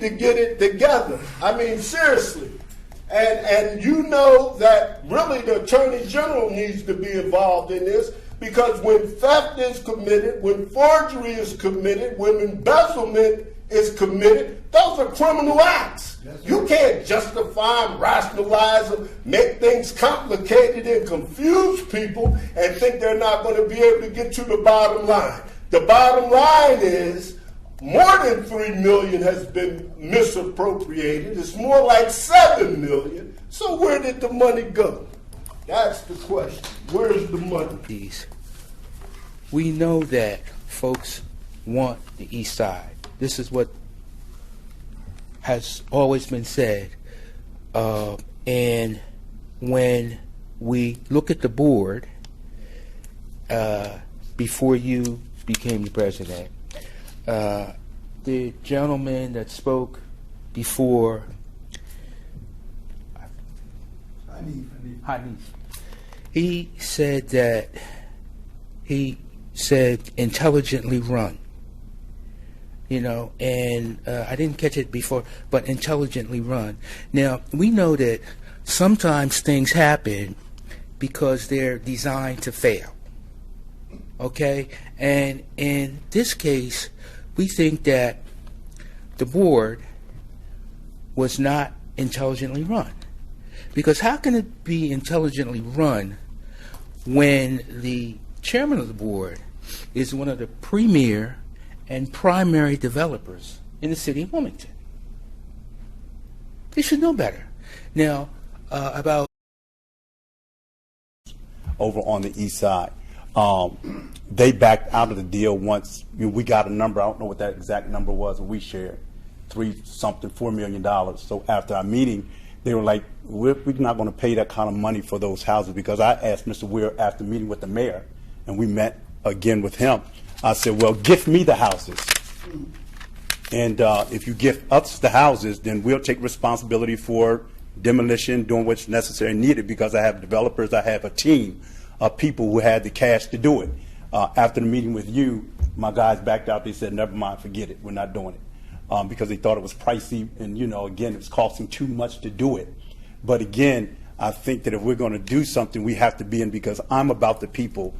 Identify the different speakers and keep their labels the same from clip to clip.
Speaker 1: need to get it together. I mean, seriously. And you know that really the Attorney General needs to be involved in this, because when theft is committed, when forgery is committed, when embezzlement is committed, those are criminal acts. You can't justify them, rationalize them, make things complicated and confuse people and think they're not going to be able to get to the bottom line. The bottom line is more than $3 million has been misappropriated. It's more like $7 million. So where did the money go? That's the question. Where's the money?
Speaker 2: We know that folks want the East Side. This is what has always been said. And when we look at the board, before you became the president, the gentleman that spoke before, Hanif, he said that intelligently run. You know, and I didn't catch it before, but intelligently run. Now, we know that sometimes things happen because they're designed to fail. Okay? And in this case, we think that the board was not intelligently run. Because how can it be intelligently run when the chairman of the board is one of the premier and primary developers in the city of Wilmington? They should know better. Now, about
Speaker 3: over on the east side, they backed out of the deal once we got a number. I don't know what that exact number was, but we shared $4 million. So after our meeting, they were like, we're not going to pay that kind of money for those houses, because I asked Mr. Weir after meeting with the mayor, and we met again with him. I said, well, gift me the houses. And if you gift us the houses, then we'll take responsibility for demolition, doing what's necessary and needed, because I have developers, I have a team of people who had the cash to do it. After the meeting with you, my guys backed out. They said, never mind, forget it. We're not doing it. Because they thought it was pricey, and, you know, again, it was costing too much to do it. But again, I think that if we're going to do something, we have to be in, because I'm about the people,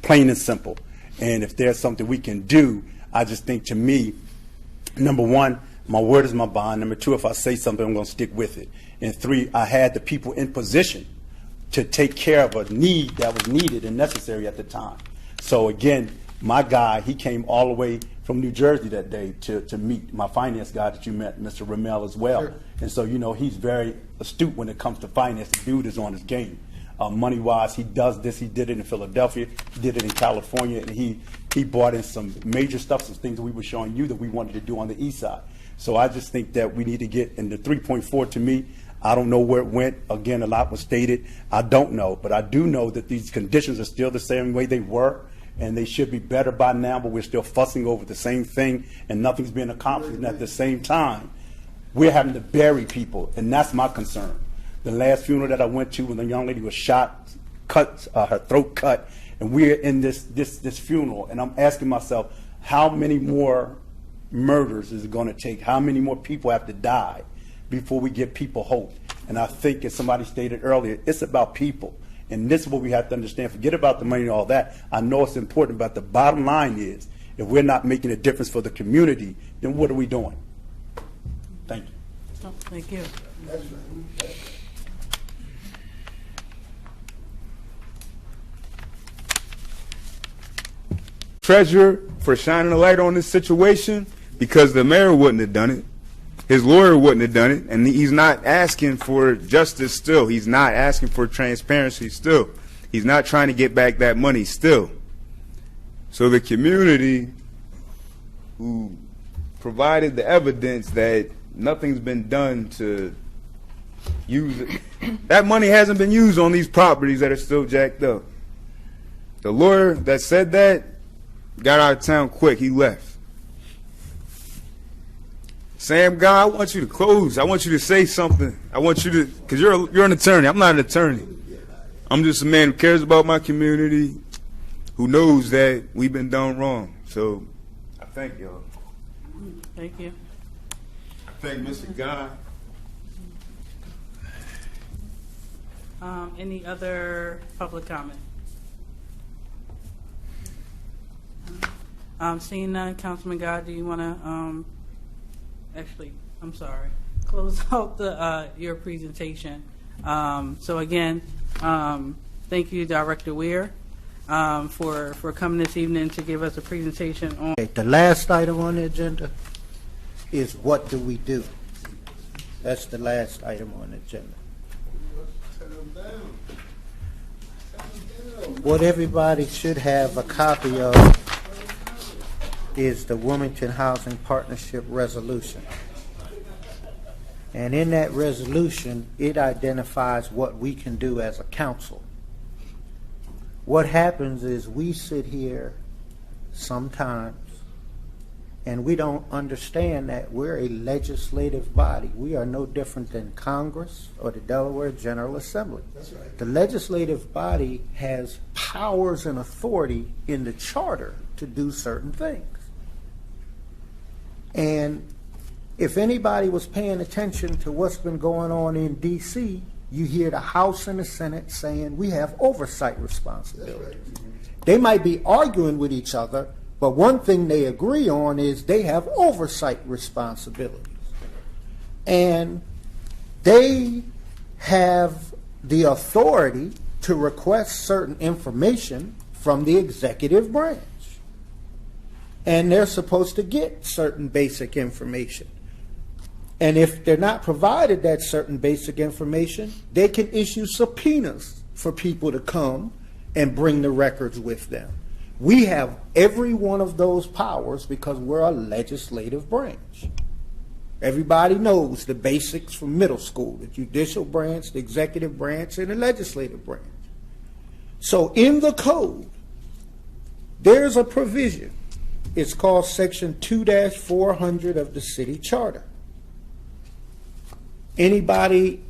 Speaker 3: plain and simple. And if there's something we can do, I just think, to me, number one, my word is my bond. Number two, if I say something, I'm going to stick with it. And three, I had the people in position to take care of a need that was needed and necessary at the time. So again, my guy, he came all the way from New Jersey that day to meet my finance guy that you met, Mr. Ramel, as well. Sure. And so, you know, he's very astute when it comes to finance. The dude is on his game. Money-wise, he does this. He did it in Philadelphia. He did it in California. And he brought in some major stuff, some things that we were showing you that we wanted to do on the east side. So I just think that we need to get in the 3.4. To me, I don't know where it went. Again, a lot was stated. I don't know. But I do know that these conditions are still the same way they were, and they should be better by now, but we're still fussing over the same thing, and nothing's being accomplished. And at the same time, we're having to bury people, and that's my concern. The last funeral that I went to, when the young lady was shot, her throat cut, and we're in this funeral, and I'm asking myself, how many more murders is it going to take? How many more people have to die before we give people hope? And I think, as somebody stated earlier, it's about people. And this is what we have to understand. Forget about the money and all that. I know it's important, but the bottom line is, if we're not making a difference for the community, then what are we doing? Thank you.
Speaker 4: Oh, thank you.
Speaker 5: Treasurer for shining a light on this situation, because the mayor wouldn't have done it. His lawyer wouldn't have done it, and he's not asking for justice still. He's not asking for transparency still. He's not trying to get back that money still. So the community who provided the evidence that nothing's been done to use it, that money hasn't been used on these properties that are still jacked up. The lawyer that said that got out of town quick. He left. Sam Guy, I want you to close. I want you to say something. I want you to, because you're an attorney. I'm not an attorney. I'm just a man who cares about my community, who knows that we've been done wrong. So I thank y'all.
Speaker 4: Thank you.
Speaker 5: Thank Mr. God.
Speaker 4: Any other public comment? Seeing none, Councilman God, do you want to actually? I'm sorry. Close out your presentation. So again, thank you, Director Weir, for coming this evening to give us a presentation on.
Speaker 6: Okay, the last item on the agenda is what do we do? That's the last item on the agenda. What everybody should have a copy of is the Wilmington Housing Partnership Resolution. And in that resolution, it identifies what we can do as a council. What happens is we sit here sometimes and we don't understand that we're a legislative body. We are no different than Congress or the Delaware General Assembly. That's right. The legislative body has powers and authority in the charter to do certain things. And if anybody was paying attention to what's been going on in D.C., you hear the House and the Senate saying we have oversight responsibility. Right. They might be arguing with each other, but one thing they agree on is they have oversight responsibilities. And they have the authority to request certain information from the executive branch. And they're supposed to get certain basic information. And if they're not provided that certain basic information, they can issue subpoenas for people to come and bring the records with them. We have every one of those powers because we're a legislative branch. Everybody knows the basics from middle school, the judicial branch, the executive branch, and the legislative branch. So in the code, there's a provision. It's called Section 2-400 of the City Charter. Anybody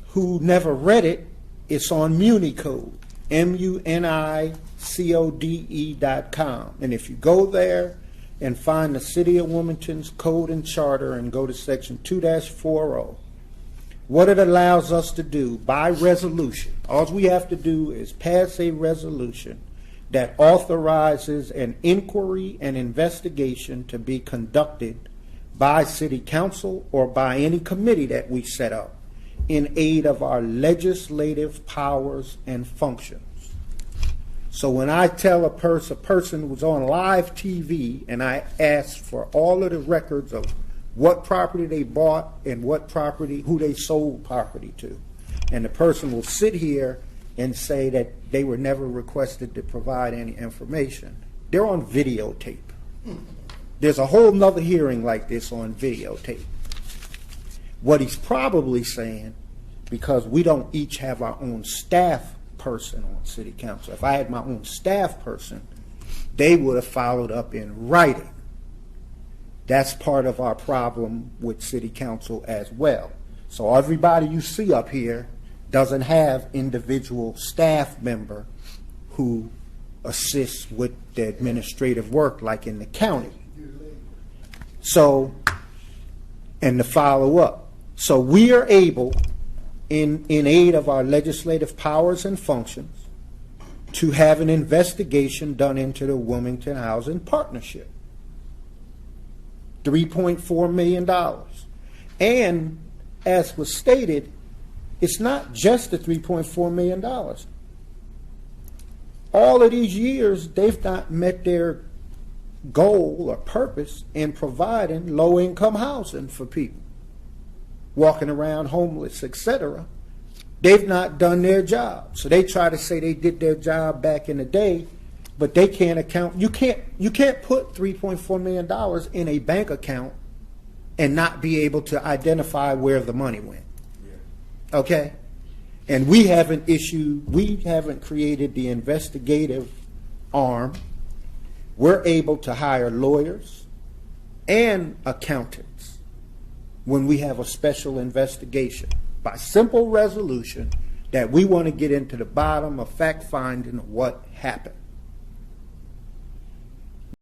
Speaker 6: who never read it, it's on MuniCode, MUNICODE.com. And if you go there and find the City of Wilmington's Code and Charter and go to Section 2-40, what it allows us to do by resolution, all we have to do is pass a resolution that authorizes an inquiry and investigation to be conducted by City Council or by any committee that we set up in aid of our legislative powers and functions. So when I tell a person was on live TV and I ask for all of the records of what property they bought and what property, who they sold property to, and the person will sit here and say that they were never requested to provide any information, they're on videotape. There's a whole nother hearing like this on videotape. What he's probably saying, because we don't each have our own staff person on City Council. If I had my own staff person, they would have followed up in writing. That's part of our problem with City Council as well. So everybody you see up here doesn't have individual staff member who assists with the administrative work like in the county. So, and to follow up. So we are able, in aid of our legislative powers and functions, to have an investigation done into the Wilmington Housing Partnership. $3.4 million. And as was stated, it's not just the $3.4 million. All of these years, they've not met their goal or purpose in providing low-income housing for people, walking around homeless, etc. They've not done their job. So they try to say they did their job back in the day, but they can't account. You can't put $3.4 million in a bank account and not be able to identify where the money went. Okay? And we haven't created the investigative arm. We're able to hire lawyers and accountants when we have a special investigation by simple resolution that we want to get into the bottom of fact finding what happened.